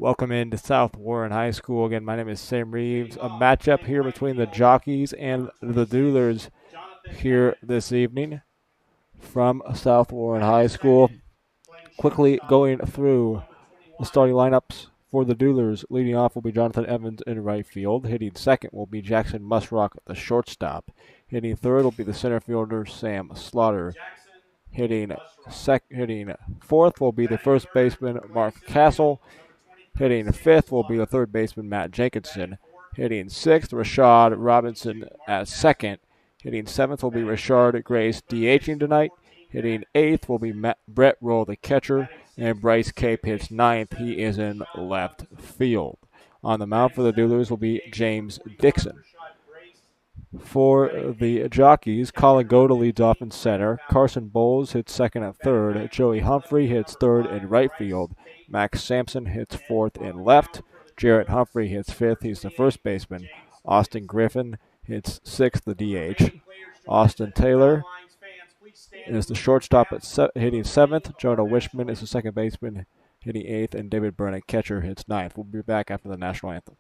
Welcome into South Warren High School. Again, my name is Sam Reeves. A matchup here between the Jockeys and the Duelers here this evening from South Warren High School. Quickly going through the starting lineups for the Duelers. Leading off will be Jonathan Evans in right field. Hitting second will be Jackson Musrock, the shortstop. Hitting third will be the center fielder, Sam Slaughter. Hitting fourth will be the first baseman, Mark Castle. Hitting fifth will be the third baseman, Matt Jenkinson. Hitting sixth, Rashad Robinson at second. Hitting seventh will be Rashard Grace DHing tonight. Hitting eighth will be Brett Roll, the catcher. And Bryce Cape hits ninth. He is in left field. On the mound for the Duelers will be James Dixon. For the Jockeys, Colin Goda leads off in center. Carson Bowles hits second and third. Joey Humphrey hits third and right field. Max Sampson hits fourth and left. Jarrett Humphrey hits fifth. He's the first baseman. Austin Griffin hits sixth, the DH. Austin Taylor is the shortstop at hitting seventh. Jonah Wishman is the second baseman hitting eighth. And David Burnett, catcher, hits ninth. We'll be back after the national anthem.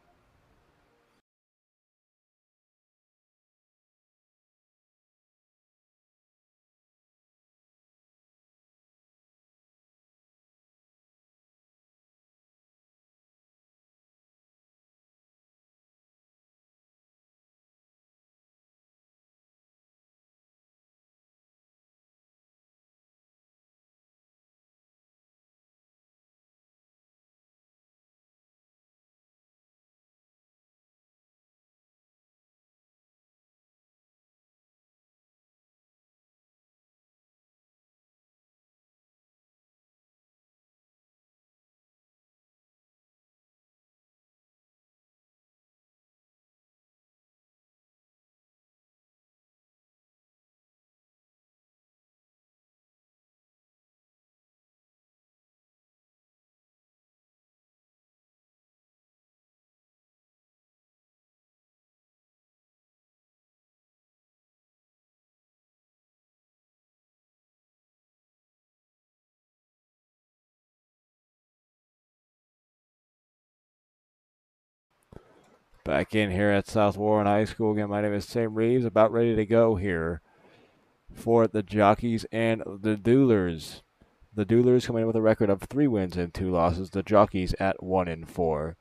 Back in here at South Warren High School again. My name is Sam Reeves. About ready to go here for the Jockeys and the Duelers. The Duelers coming in with a record of 3 wins and 2 losses. The Jockeys at 1-4.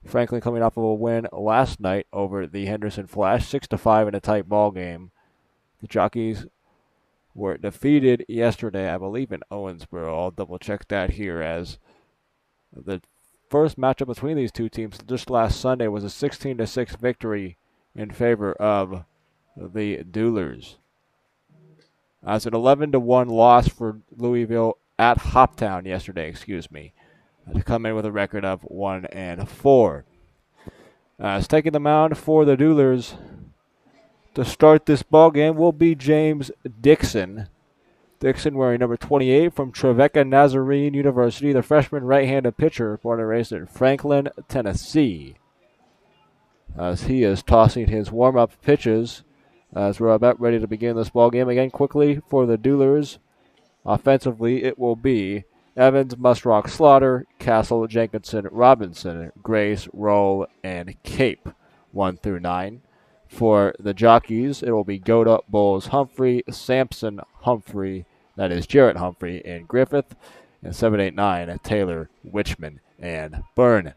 Franklin coming off of a win last night over the Henderson Flash, 6-5 in a tight ball game. The Jockeys were defeated yesterday, I believe, in Owensboro. I'll double check that here, as the first matchup between these two teams just last Sunday was a 16-6 victory in favor of the Duelers. As an 11-1 loss for Louisville at Hoptown yesterday, to come in with a record of 1-4. As taking the mound for the Duelers to start this ball game will be James Dixon. Dixon wearing number 28 from Trevecca Nazarene University, the freshman right-handed pitcher, born and raised in Franklin, Tennessee. As he is tossing his warm-up pitches as we're about ready to begin this ball game. Again, quickly for the Duelers, offensively it will be Evans, Musrock, Slaughter, Castle, Jenkinson, Robinson, Grace, Roll, and Cape, 1 through 9. For the Jockeys, it will be Goda, Bowles, Humphrey, Sampson, Humphrey, that is Jarrett Humphrey, and Griffith, and 7, 8, 9, Taylor, Witchman, and Byrne.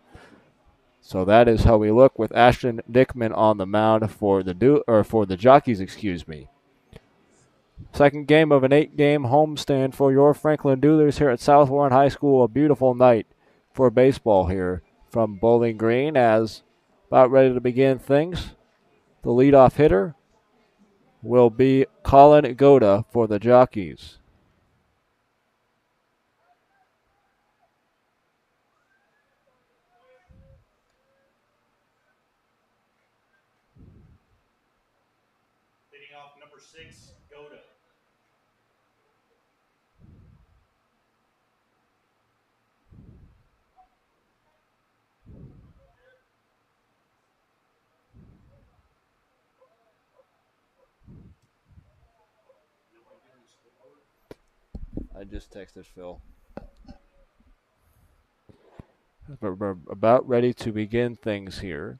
So that is how we look with Ashton Dickman on the mound for the Jockeys, Second game of an 8-game homestand for your Franklin Duelers here at South Warren High School. A beautiful night for baseball here from Bowling Green, as about ready to begin things. The leadoff hitter will be Colin Goda for the Jockeys. Leading off, number 6, Goda. I just texted Phil. We're about ready to begin things here.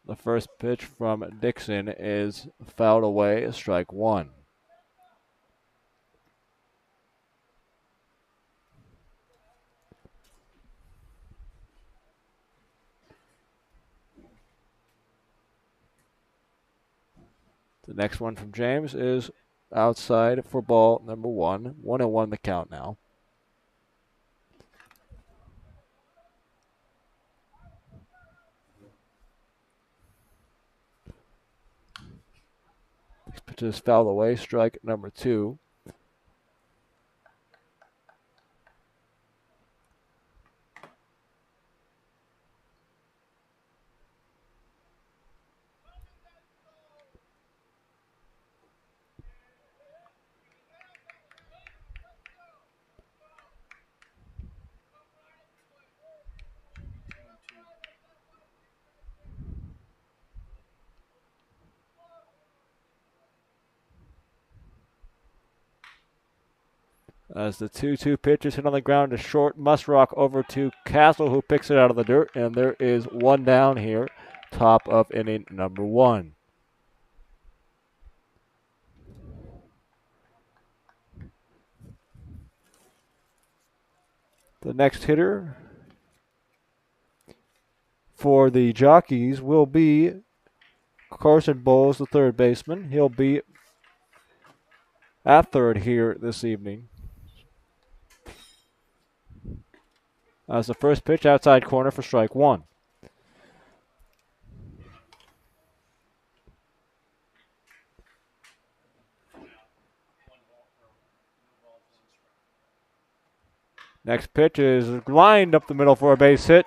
The first pitch from Dixon is fouled away, strike one. The next one from James is outside for ball number one. 1-1 the count now. This pitch is fouled away, strike number two. As the 2-2 pitch is hit on the ground to short, Musrock over to Castle, who picks it out of the dirt, and there is one down here, top of inning number one. The next hitter for the Jockeys will be Carson Bowles, the third baseman. He'll be at third here this evening. As the first pitch, outside corner for strike one. Next pitch is lined up the middle for a base hit.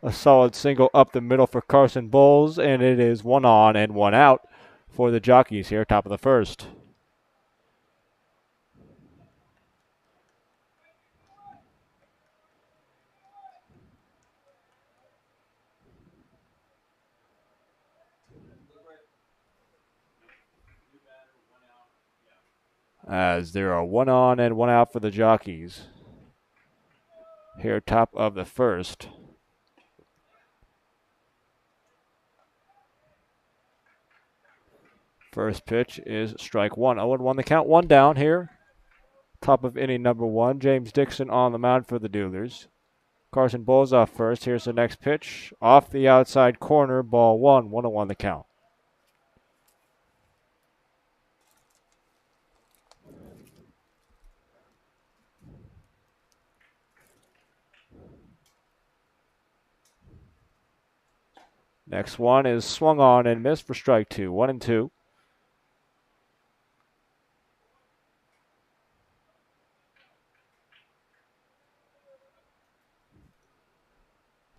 A solid single up the middle for Carson Bowles, and it is 1 on and 1 out for the Jockeys here, top of the first. As there are 1 on and 1 out for the Jockeys here, top of the first. First pitch is strike one. 0-1 the count, one down here. Top of inning number one. James Dixon on the mound for the Duelers. Carson Bowles off first. Here's the next pitch. Off the outside corner, ball one. 1-1 the count. Next one is swung on and missed for strike two. 1-2.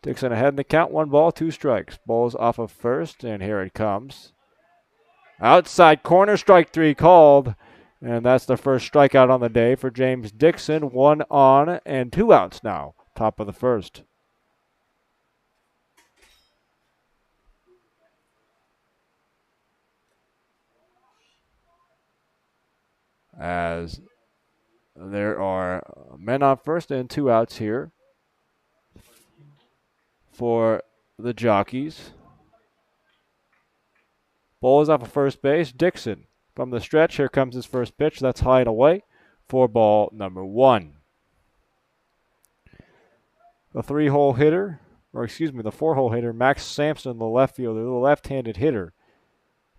Dixon ahead in the count, 1 ball, 2 strikes. Bowles off of first, and here it comes. Outside corner, strike three called. And that's the first strikeout on the day for James Dixon. 1 on and 2 outs now, top of the first. As there are men on first and 2 outs here for the Jockeys. Bowles off of first base. Dixon from the stretch. Here comes his first pitch. That's high and away for ball number one. The the 4-hole hitter, Max Sampson, the left fielder, the left-handed hitter,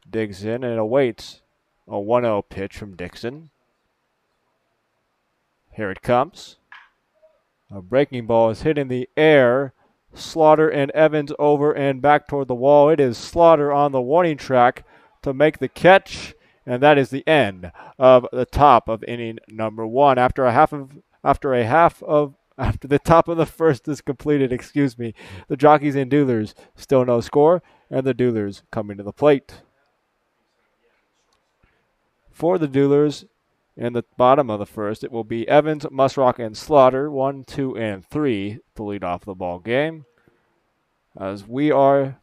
digs in and awaits a 1-0 pitch from Dixon. Here it comes. A breaking ball is hit in the air. Slaughter and Evans over and back toward the wall. It is Slaughter on the warning track to make the catch, and that is the end of the top of inning number one. After the top of the first is completed, the Jockeys and Duelers still no score, and the Duelers coming to the plate. For the Duelers, in the bottom of the first, it will be Evans, Musrock, and Slaughter, 1, 2, and 3 to lead off the ball game. As we have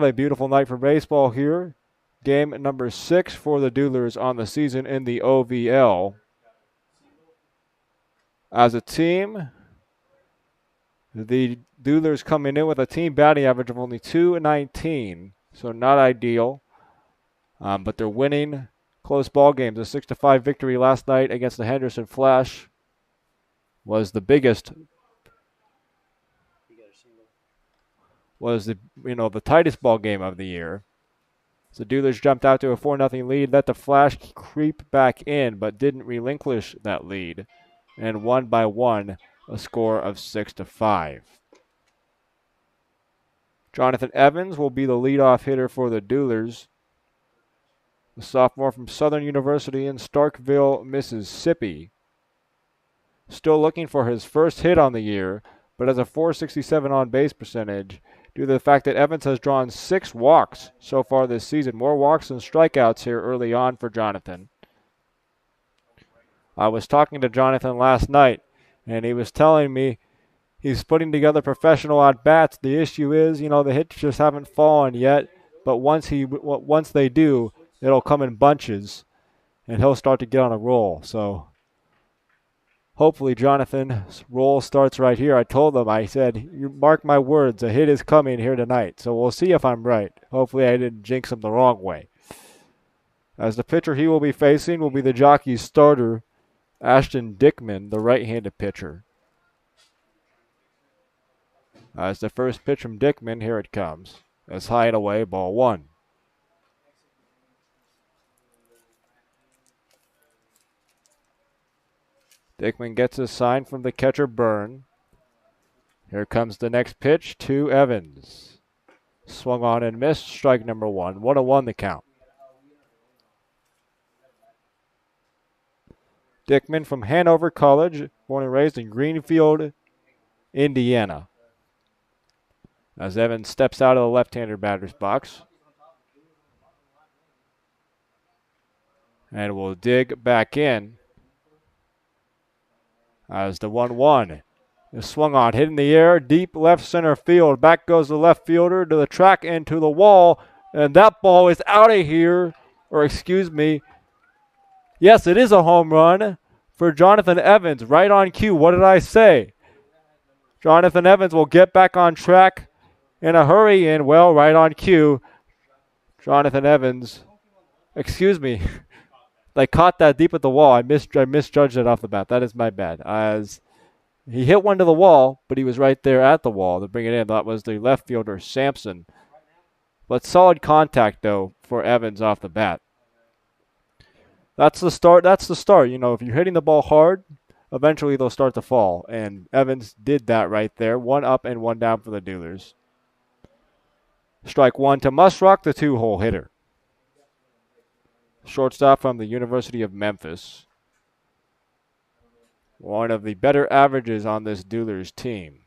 a beautiful night for baseball here. Game number 6 for the Duelers on the season in the OVL. As a team, the Duelers coming in with a team batting average of only 219, so not ideal. But they're winning close ball games. A 6-5 victory last night against the Henderson Flash was the biggest. Was the tightest ball game of the year. So Duelers jumped out to a 4-0 lead, let the Flash creep back in, but didn't relinquish that lead, and won by one, a score of 6-5. Jonathan Evans will be the leadoff hitter for the Duelers. The sophomore from Southern University in Starkville, Mississippi. Still looking for his first hit on the year, but has a .467 on-base percentage due to the fact that Evans has drawn 6 walks so far this season. More walks than strikeouts here early on for Jonathan. I was talking to Jonathan last night, and he was telling me he's putting together professional at-bats. The issue is, the hits just haven't fallen yet, but once they do, it'll come in bunches, and he'll start to get on a roll. So hopefully Jonathan's roll starts right here. I told him, I said, you mark my words, a hit is coming here tonight. So we'll see if I'm right. Hopefully I didn't jinx him the wrong way. As the pitcher he will be facing will be the Jockeys starter, Ashton Dickman, the right-handed pitcher. As the first pitch from Dickman, here it comes. It's high and away, ball one. Dickman gets a sign from the catcher, Byrne. Here comes the next pitch to Evans. Swung on and missed, strike number one. 1-1 the count. Dickman from Hanover College, born and raised in Greenfield, Indiana. As Evans steps out of the left-hander batter's box. And will dig back in. As the 1-1 is swung on, hit in the air, deep left center field. Back goes the left fielder to the track and to the wall. And that ball is out of here. Or excuse me. Yes, it is a home run for Jonathan Evans. Right on cue. What did I say? Jonathan Evans will get back on track in a hurry. And, well, right on cue. Jonathan Evans. Excuse me. I caught that deep at the wall. I misjudged it off the bat. That is my bad. As he hit one to the wall, but he was right there at the wall to bring it in. That was the left fielder, Sampson. But solid contact, though, for Evans off the bat. That's the start. If you're hitting the ball hard, eventually they'll start to fall. And Evans did that right there. 1 up and 1 down for the Duelers. Strike one to Musrock, the 2-hole hitter. Shortstop from the University of Memphis. One of the better averages on this Duelers team.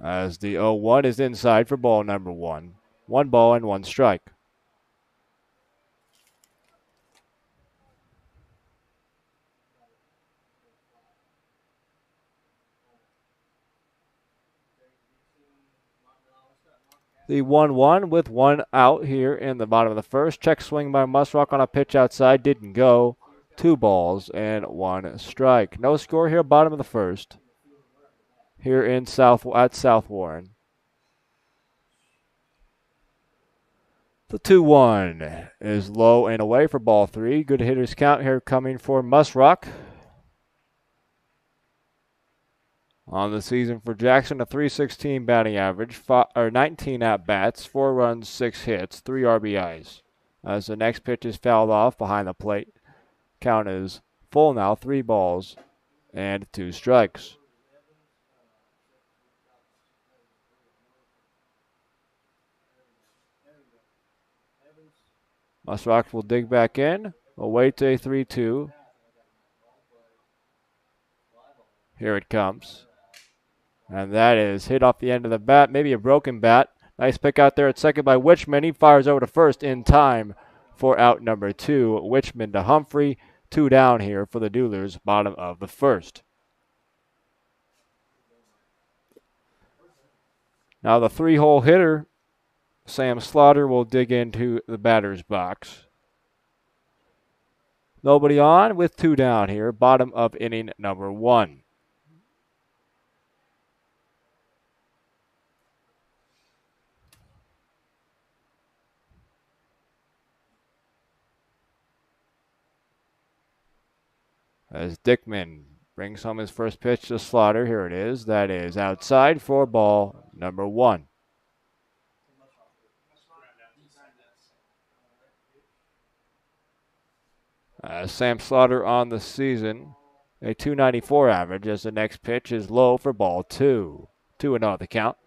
As the 0-1 is inside for ball number 1. 1 ball and 1 strike. The 1-1 with 1 out here in the bottom of the first. Check swing by Musrock on a pitch outside. Didn't go. 2 balls and 1 strike. No score here, bottom of the first. Here at South Warren. The 2-1 is low and away for ball 3. Good hitters count here coming for Musrock. On the season for Jackson, a .316 batting average, 19 at-bats, 4 runs, 6 hits, 3 RBIs. As the next pitch is fouled off behind the plate. Count is full now, 3 balls and 2 strikes. Musrock will dig back in. Awaits a 3-2. Here it comes. And that is hit off the end of the bat, maybe a broken bat. Nice pick out there at second by Wichman. He fires over to first in time for out number 2. Wichman to Humphrey. 2 down here for the Duelers, bottom of the first. Now the 3-hole hitter, Sam Slaughter, will dig into the batter's box. Nobody on with 2 down here, bottom of inning number 1. As Dickman brings home his first pitch to Slaughter. Here it is. That is outside for ball number 1. Sam Slaughter on the season, a 294 average, as the next pitch is low for ball 2. 2-0 the count.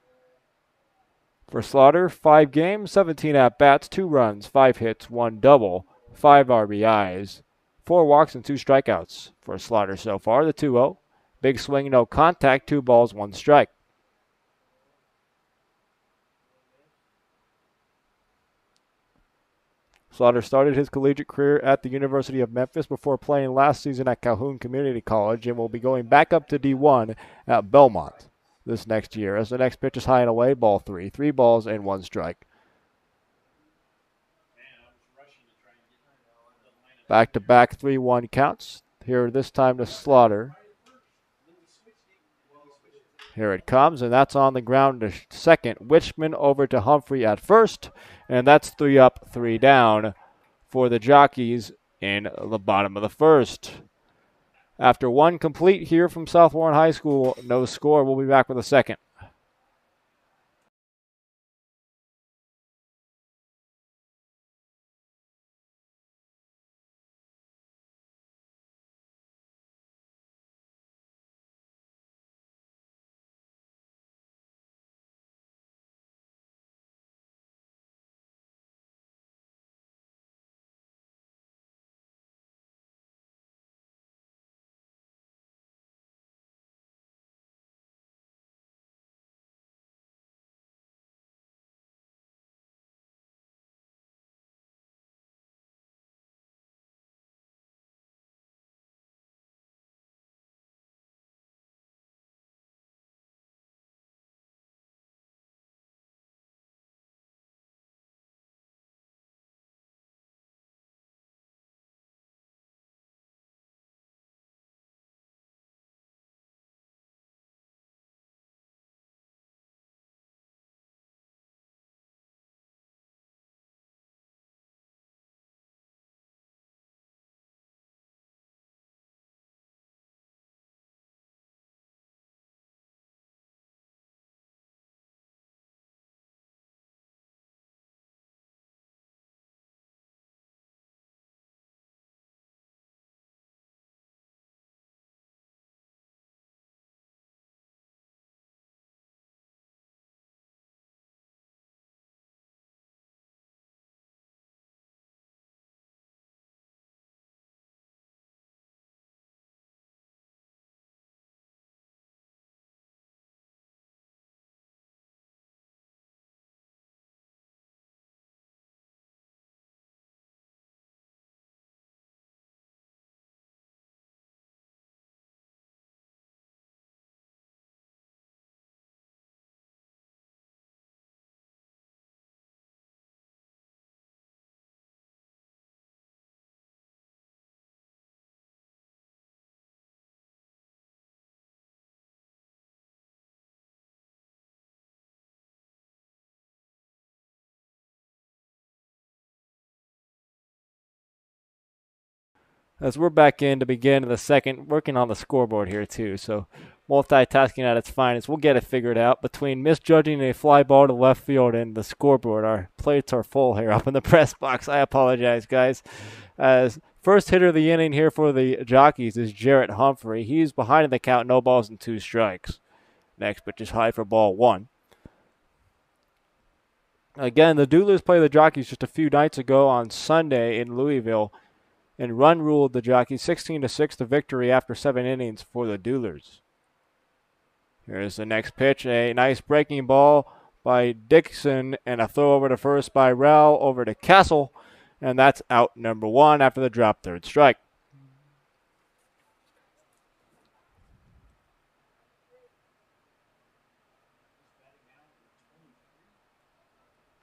For Slaughter, 5 games, 17 at-bats, 2 runs, 5 hits, 1 double, 5 RBIs, 4 walks, and 2 strikeouts for Slaughter so far. The 2-0. Big swing, no contact, 2 balls, 1 strike. Slaughter started his collegiate career at the University of Memphis before playing last season at Calhoun Community College and will be going back up to D1 at Belmont this next year. As the next pitch is high and away, ball 3. 3 balls and 1 strike. Back-to-back 3-1 counts. Here this time to Slaughter. Here it comes, and that's on the ground to second. Witchman over to Humphrey at first, and that's 3 up, 3 down for the Jockeys in the bottom of the first. After 1 complete here from South Warren High School, no score. We'll be back with a second. As we're back in to begin the second, working on the scoreboard here too, so multitasking at its finest. We'll get it figured out. Between misjudging a fly ball to left field and the scoreboard, our plates are full here up in the press box. I apologize, guys. As first hitter of the inning here for the Jockeys is Jarrett Humphrey. He's behind in the count, no balls and 2 strikes. Next pitch is high for ball 1. Again, the Duelers played the Jockeys just a few nights ago on Sunday in Louisville and run ruled the Jockeys 16-6 to victory after 7 innings for the Duelers. Here's the next pitch, a nice breaking ball by Dixon and a throw over to first by Rowell over to Castle, and that's out number 1 after the drop, 3rd strike.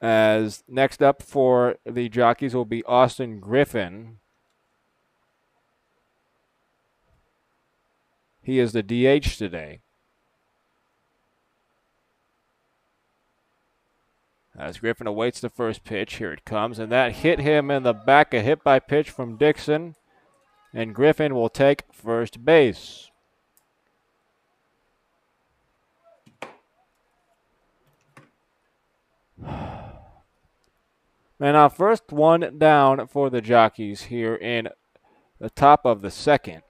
As next up for the Jockeys will be Austin Griffin. He is the DH today. As Griffin awaits the first pitch, here it comes, and that hit him in the back, a hit by pitch from Dixon, and Griffin will take first base. And now first one down for the Jockeys here in the top of the second.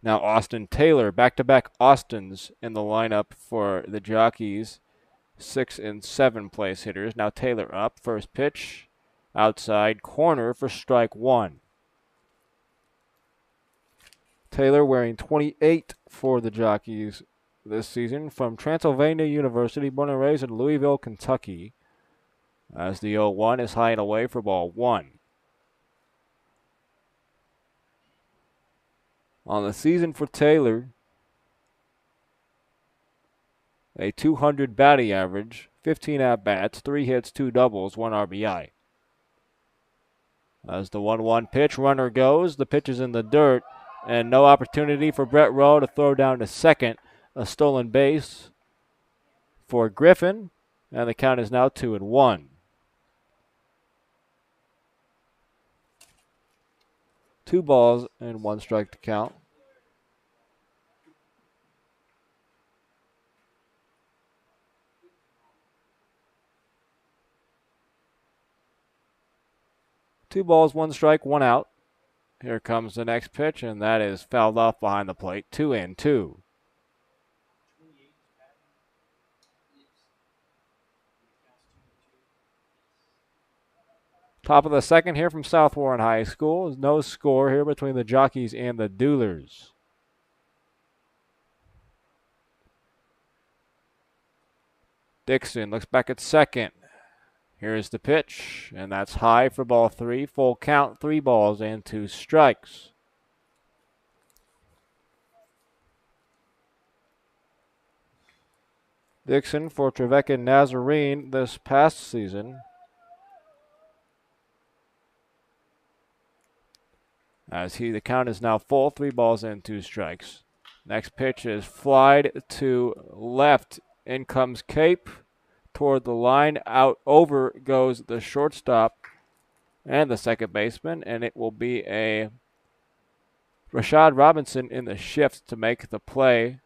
Now Austin Taylor, back-to-back Austins in the lineup for the Jockeys. 6 and 7 place hitters. Now Taylor up, first pitch, outside corner for strike one. Taylor wearing 28 for the Jockeys this season, from Transylvania University, born and raised in Louisville, Kentucky. As the 0-1 is high and away for ball one. On the season for Taylor, a 200 batting average, 15 at-bats, 3 hits, 2 doubles, 1 RBI. As the 1-1 pitch, runner goes, the pitch is in the dirt, and no opportunity for Brett Rowe to throw down to second. A stolen base for Griffin, and the count is now 2-1. 2 balls and 1 strike to count. Two balls, 1 strike, 1 out. Here comes the next pitch, and that is fouled off behind the plate. 2-2. Top of the second here from South Warren High School. No score here between the Jockeys and the Duelers. Dixon looks back at second. Here's the pitch, and that's high for ball 3. Full count, 3 balls and 2 strikes. Dixon for Trevecca Nazarene this past season. As the count is now full, 3 balls and 2 strikes. Next pitch is flied to left. In comes Cape toward the line. Out over goes the shortstop and the second baseman, and it will be a Rashad Robinson in the shift to make the play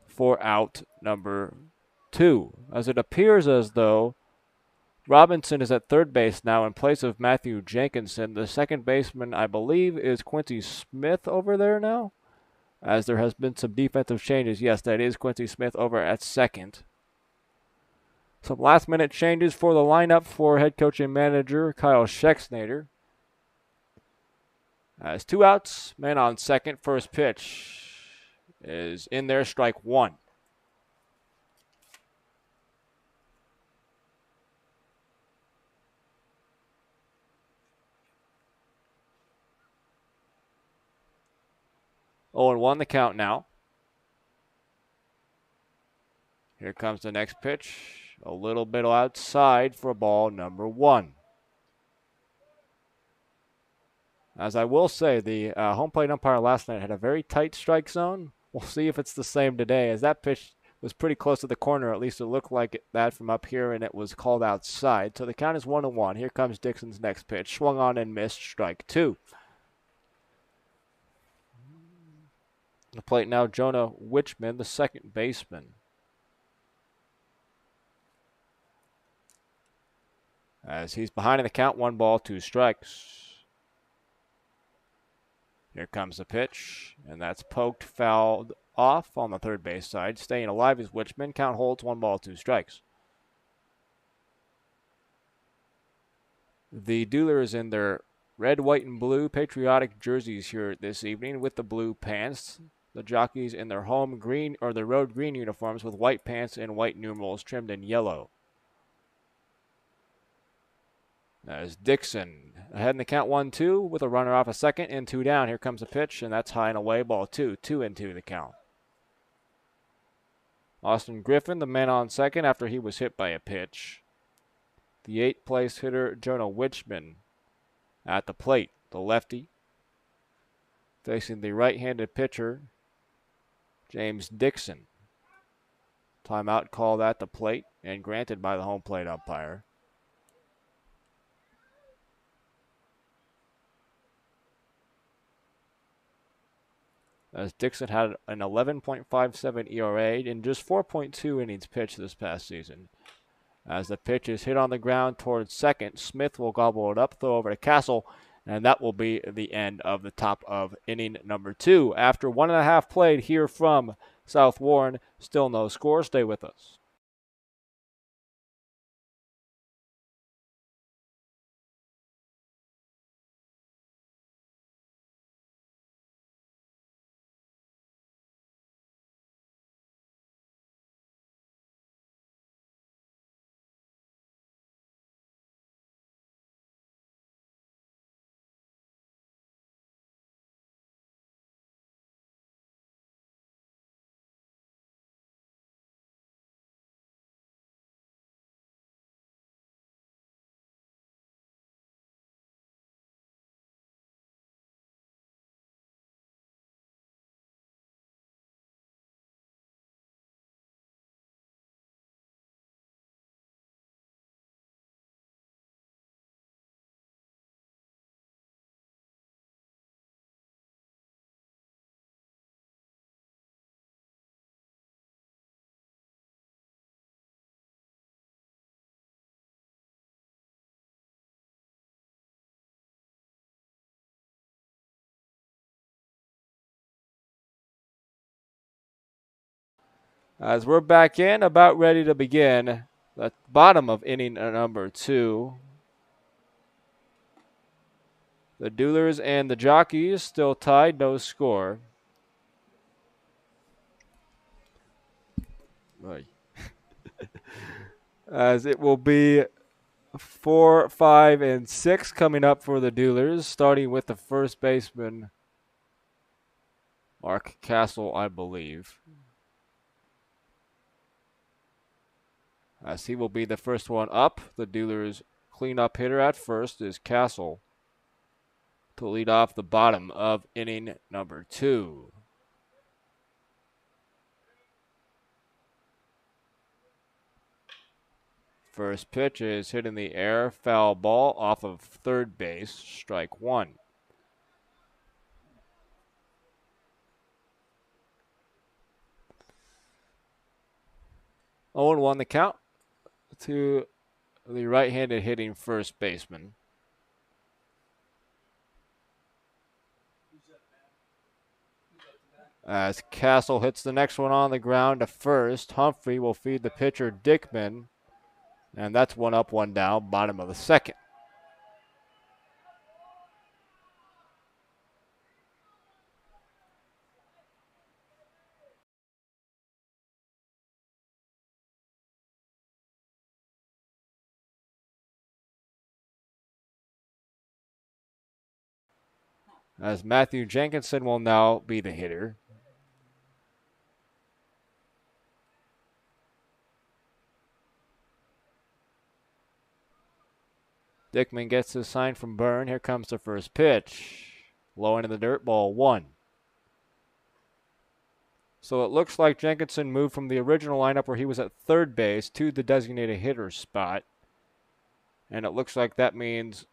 for out number 2. As it appears as though Robinson is at third base now in place of Matthew Jenkinson. The second baseman, I believe, is Quincy Smith over there now, as there has been some defensive changes. Yes, that is Quincy Smith over at second. Some last-minute changes for the lineup for head coach and manager Kyle Schexnader. As 2 outs, man on second. First pitch is in there, strike 1. Oh, and 1 the count now. Here comes the next pitch. A little bit outside for ball number 1. As I will say, the home plate umpire last night had a very tight strike zone. We'll see if it's the same today, as that pitch was pretty close to the corner. At least it looked like that from up here, and it was called outside. So the count is 1-1. Here comes Dixon's next pitch. Swung on and missed, strike 2. The plate now, Jonah Witchman, the second baseman. As he's behind in the count, 1 ball, 2 strikes. Here comes the pitch, and that's poked, fouled off on the third base side. Staying alive is Witchman. Count holds, 1 ball, 2 strikes. The Duelers in their red, white, and blue patriotic jerseys here this evening with the blue pants. The Jockeys in their home green or their road green uniforms with white pants and white numerals trimmed in yellow. As Dixon ahead in the count 1-2 with a runner off a second and 2 down. Here comes a pitch, and that's high and away, ball 2. 2-2 the count. Austin Griffin, the man on second after he was hit by a pitch. The 8th place hitter, Jonah Witchman, at the plate. the lefty, facing the right-handed pitcher, James Dixon. Timeout called at the plate and granted by the home plate umpire. As Dixon had an 11.57 ERA in just 4.2 innings pitched this past season. As the pitch is hit on the ground towards second, Smith will gobble it up, throw over to Castle, and that will be the end of the top of inning number 2. After 1.5 played here from South Warren, still no score. Stay with us. As we're back in, about ready to begin the bottom of inning number 2. The Duelers and the Jockeys still tied, no score. As it will be 4, 5, and 6 coming up for the Duelers, starting with the first baseman, Mark Castle, I believe. As he will be the first one up, the Duelers' cleanup hitter at first is Castle to lead off the bottom of inning number 2. First pitch is hit in the air, foul ball off of third base, strike 1. Oh, 1 the count to the right-handed hitting first baseman. As Castle hits the next one on the ground to first, Humphrey will feed the pitcher Dickman, and that's 1 up, 1 down, bottom of the second. As Matthew Jenkinson will now be the hitter. Dickman gets his sign from Byrne. Here comes the first pitch. Low into the dirt, ball 1. So it looks like Jenkinson moved from the original lineup where he was at third base to the designated hitter spot. And it looks like that means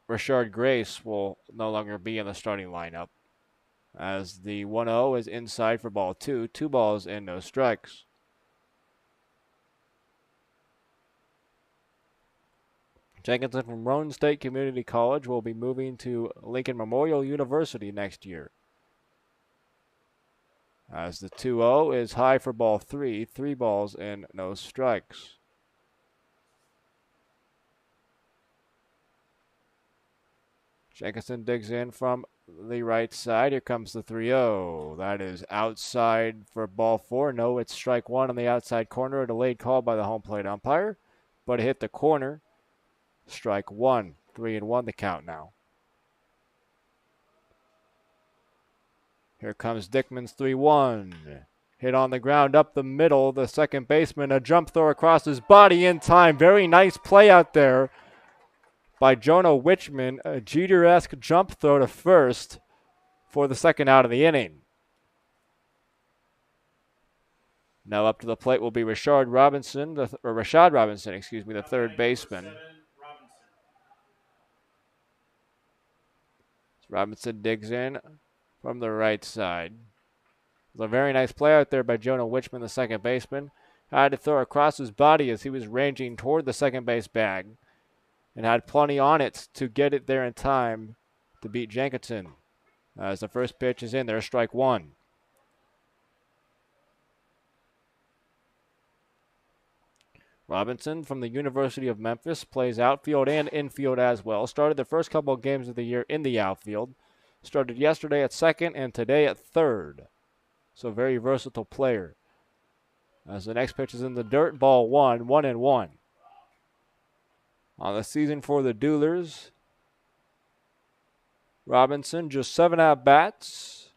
Rashard Grace will no longer be in the starting lineup. As the 1-0 is inside for ball 2. 2 balls and no strikes. Jenkinson from Roane State Community College will be moving to Lincoln Memorial University next year. As the 2-0 is high for ball 3. 3 balls and no strikes. Jenkinson digs in from the right side. Here comes the 3-0. That is outside for ball 4. No, it's strike 1 on the outside corner. A delayed call by the home plate umpire, but it hit the corner. Strike 1. 3-1 the count now. Here comes Dickman's 3-1. Hit on the ground up the middle. The second baseman, a jump throw across his body in time. Very nice play out there by Jonah Wichman, a Jeter-esque jump throw to first for the second out of the inning. Now up to the plate will be Rashad Robinson, the third baseman. Robinson digs in from the right side. It was a very nice play out there by Jonah Wichman, the second baseman. Had to throw across his body as he was ranging toward the second base bag and had plenty on it to get it there in time to beat Jenkinson. As the first pitch is in there, strike one. Robinson from the University of Memphis plays outfield and infield as well. Started the first couple of games of the year in the outfield. Started yesterday at second and today at third. So very versatile player. As the next pitch is in the dirt, ball one, 1-1. On the season for the Duelers, Robinson just 7 at-bats,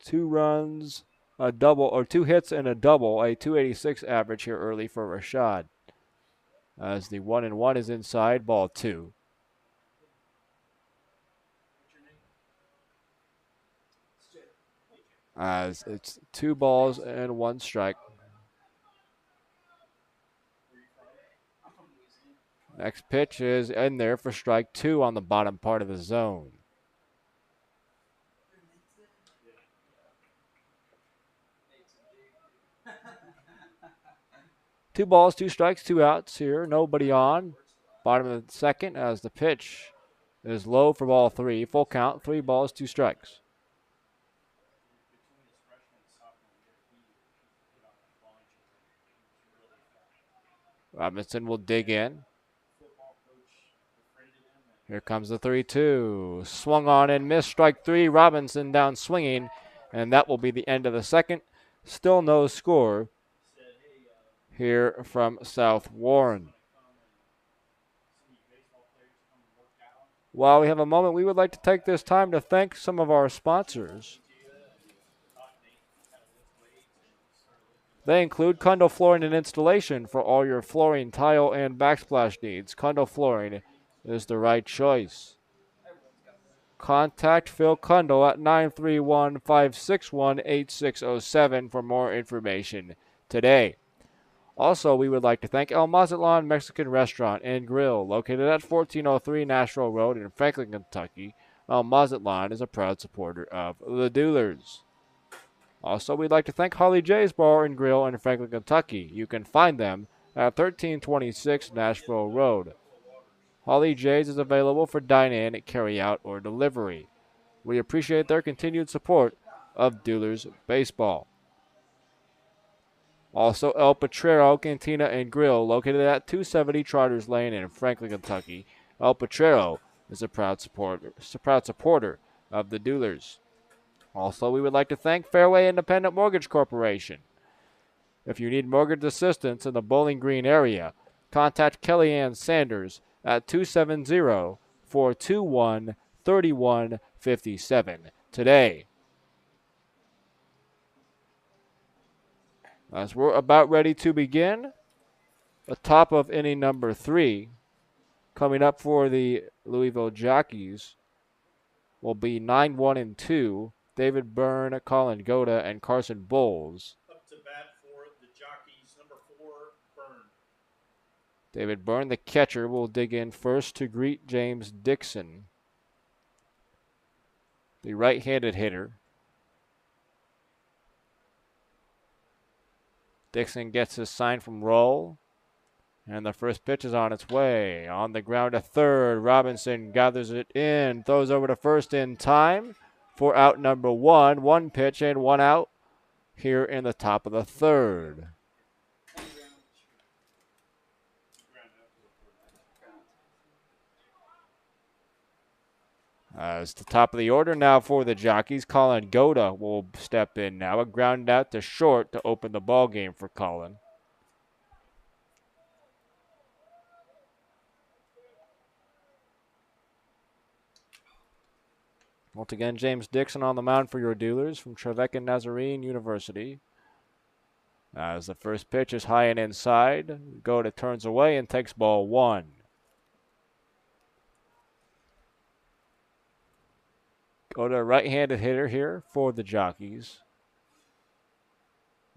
2 runs, a double, or 2 hits and a double, a 286 average here early for Rashad. As the 1-1 is inside, ball 2. As it's 2 balls and 1 strike. Next pitch is in there for strike 2 on the bottom part of the zone. Two balls, 2 strikes, 2 outs here. Nobody on. Bottom of the second as the pitch is low for ball 3. Full count, 3 balls, 2 strikes. Robinson will dig in. Here comes the 3-2. Swung on and missed. Strike 3. Robinson down swinging. And that will be the end of the second. Still no score here from South Warren. While we have a moment, we would like to take this time to thank some of our sponsors. They include Cundall Flooring and Installation for all your flooring, tile, and backsplash needs. Cundall Flooring is the right choice. Contact Phil Cundall at 931-561-8607 for more information today. Also, we would like to thank El Mazatlan Mexican Restaurant and Grill, located at 1403 Nashville Road in Franklin, Kentucky. El Mazatlan is a proud supporter of the Duelers. Also, we'd like to thank Holly J's Bar and Grill in Franklin, Kentucky. You can find them at 1326 Nashville Road. Holly J's is available for dine-in, carry-out, or delivery. We appreciate their continued support of Duelers Baseball. Also, El Potrero Cantina and Grill, located at 270 Charters Lane in Franklin, Kentucky. El Potrero is a proud supporter of the Duelers. Also, we would like to thank Fairway Independent Mortgage Corporation. If you need mortgage assistance in the Bowling Green area, contact Kellyanne Sanders at 270-421-3157 today. As we're about ready to begin, the top of inning number 3, coming up for the Louisville Jockeys, will be 9-1-2. David Byrne, Colin Goda, and Carson Bowles. Up to bat for the Jockeys, number 4, Byrne. David Byrne, the catcher, will dig in first to greet James Dixon, the right-handed hitter. Dixon gets his sign from roll, and the first pitch is on its way. On the ground to third, Robinson gathers it in, throws over to first in time for out number 1. 1 pitch and 1 out here in the top of the third. As the top of the order now for the Jockeys, Colin Goda will step in now. A ground out to short to open the ball game for Colin. Once again, James Dixon on the mound for your Duelers from Trevecca Nazarene University. As the first pitch is high and inside, Goda turns away and takes ball 1. Go to a right-handed hitter here for the Jockeys.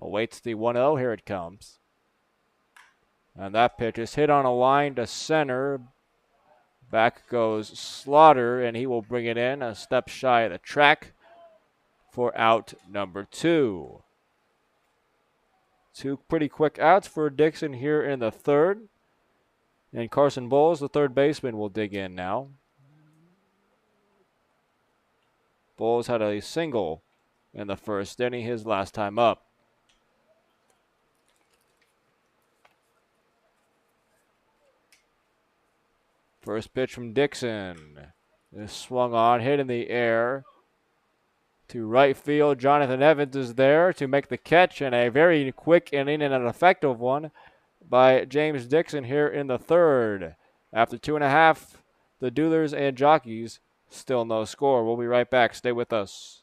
Awaits the 1-0. Here it comes. And that pitch is hit on a line to center. Back goes Slaughter, and he will bring it in a step shy of the track for out number 2. 2 pretty quick outs for Dixon here in the third. And Carson Bowles, the third baseman, will dig in now. Bowles had a single in the first inning his last time up. First pitch from Dixon is swung on, hit in the air to right field. Jonathan Evans is there to make the catch, and a very quick inning and an effective one by James Dixon here in the third. After 2.5, the Duelers and Jockeys, still no score. We'll be right back. Stay with us.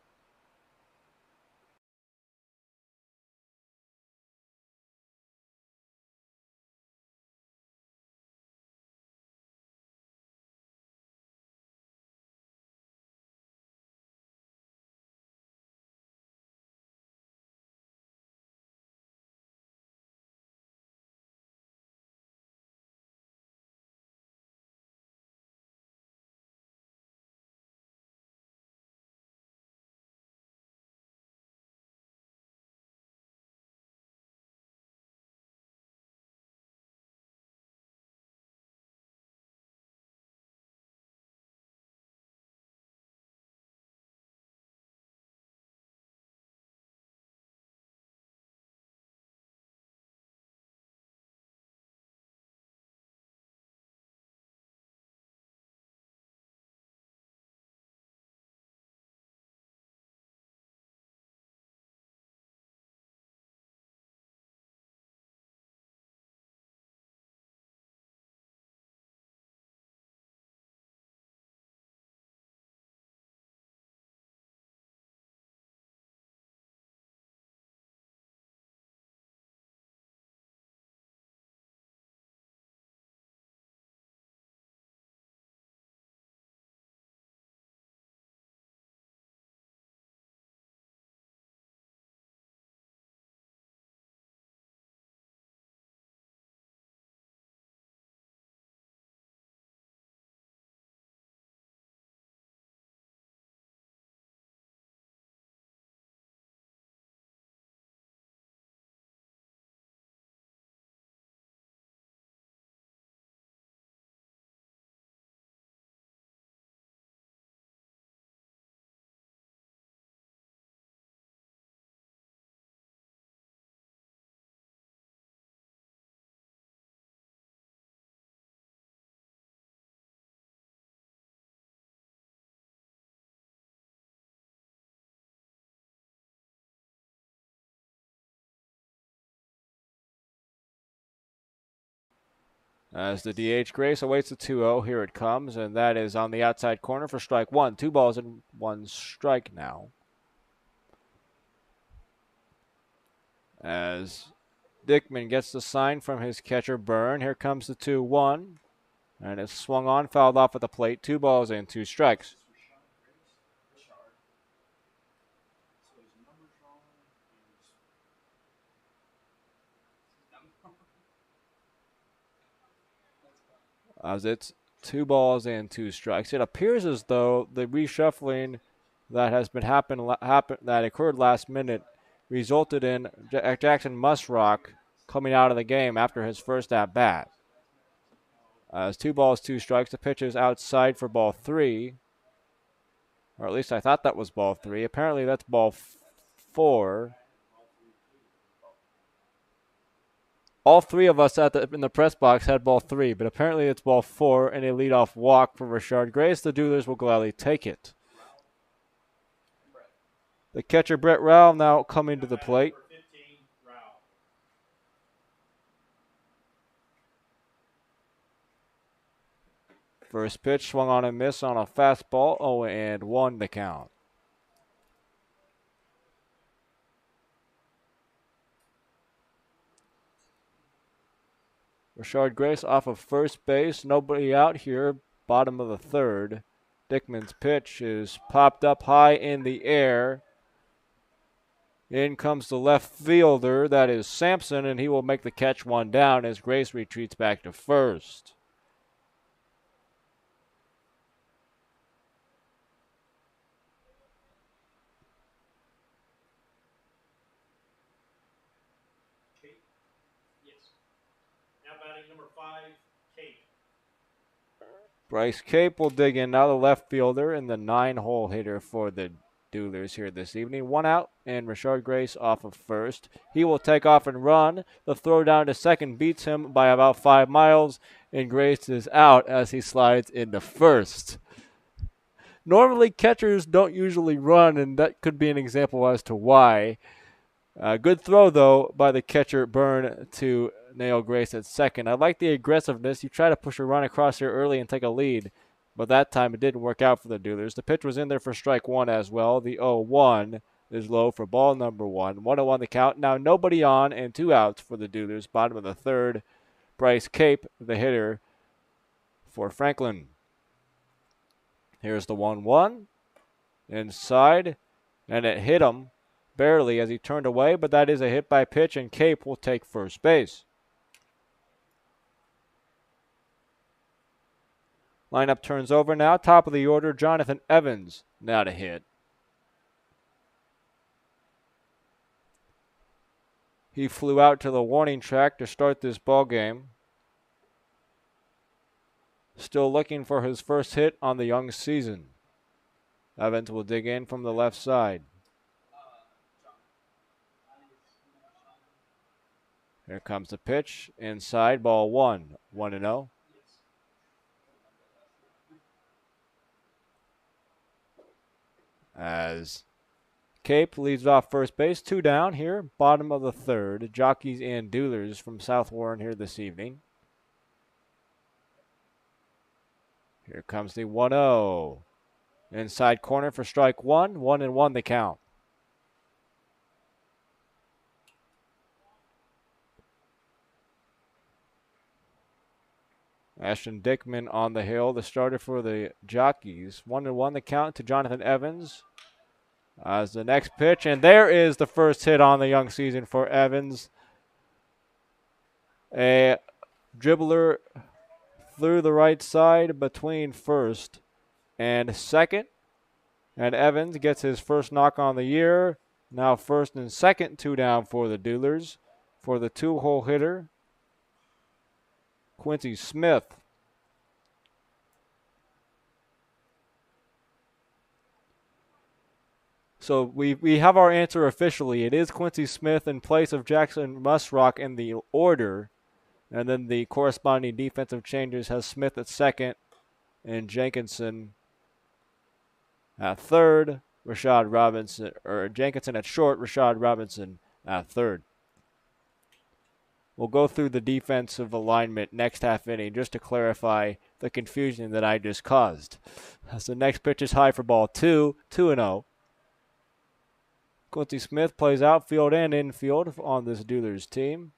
As the DH Grace awaits the 2-0, here it comes, and that is on the outside corner for strike 1. 2 balls and 1 strike now. As Dickman gets the sign from his catcher Byrne, here comes the 2-1, and it's swung on, fouled off at the plate. 2 balls and 2 strikes. As it's 2 balls and 2 strikes. It appears as though the reshuffling that has been that occurred last minute resulted in Jackson Musrock coming out of the game after his first at bat. As 2 balls, 2 strikes. The pitch is outside for ball 3, or at least I thought that was ball 3. Apparently that's ball 4. All 3 of us in the press box had ball 3, but apparently it's ball 4 and a leadoff walk for Rashard Grace. The Duelers will gladly take it. The catcher Brett Rowell now coming to the plate. First pitch swung on and miss on a fastball. 0-1 the count. Rashard Grace off of first base. Nobody out here. Bottom of the third. Dickman's pitch is popped up high in the air. In comes the left fielder, that is Sampson, and he will make the catch one down as Grace retreats back to first. Yes. Now batting number 5, Cape. Bryce Cape will dig in now, the left fielder and the 9-hole hitter for the Duelers here this evening. One out, and Rashard Grace off of first. He will take off and run. The throw down to second beats him by about 5 miles, and Grace is out as he slides into first. Normally, catchers don't usually run, and that could be an example as to why. Good throw, though, by the catcher Byrne to nail Grace at second. I like the aggressiveness. You try to push a run across here early and take a lead, but that time it didn't work out for the Duelers. The pitch was in there for strike one as well. The 0-1 is low for ball number 1. 1-0 the count. Now nobody on and 2 outs for the Duelers. Bottom of the third. Bryce Cape, the hitter for Franklin. Here's the 1-1. Inside, and it hit him barely as he turned away, but that is a hit by pitch, and Cape will take first base. Lineup turns over now. Top of the order, Jonathan Evans now to hit. He flew out to the warning track to start this ball game. Still looking for his first hit on the young season. Evans will dig in from the left side. Here comes the pitch. Inside, ball 1. 1-0. As Cape leads off first base. 2 down here. Bottom of the third. Jockeys and Duelers from South Warren here this evening. Here comes the 1-0. Inside corner for strike 1. 1-1 the count. Ashton Dickman on the hill, the starter for the Jockeys. 1-1 the count to Jonathan Evans. As the next pitch, and there is the first hit on the young season for Evans. A dribbler through the right side between first and second. And Evans gets his first knock on the year. Now first and second, 2 down for the Duelers. For the 2-hole hitter, Quincy Smith. So we have our answer officially. It is Quincy Smith in place of Jackson Musrock in the order. And then the corresponding defensive changes has Smith at second and Jenkinson at third. Jenkinson at short, Rashad Robinson at third. We'll go through the defensive alignment next half inning just to clarify the confusion that I just caused. As the next pitch is high for ball 2, 2-0. Quincy Smith plays outfield and infield on this Duelers team.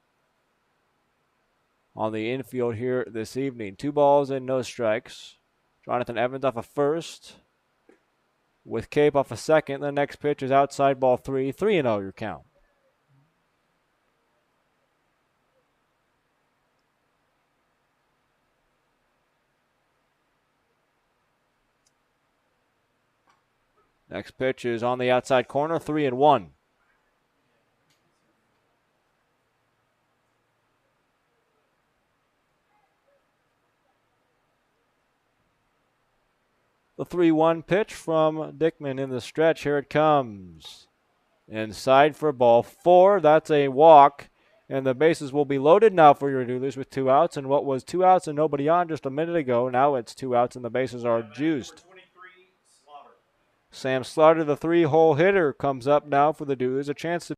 On the infield here this evening, 2 balls and no strikes. Jonathan Evans off a first with Cape off a second. The next pitch is outside ball 3, 3-0 your count. Next pitch is on the outside corner, 3-1. The 3-1 pitch from Dickman in the stretch. Here it comes. Inside for ball 4. That's a walk. And the bases will be loaded now for your Duelers with 2 outs. And what was 2 outs and nobody on just a minute ago, now it's 2 outs and the bases are juiced. Sam Slaughter, the 3-hole hitter, comes up now for the Duelers. A chance to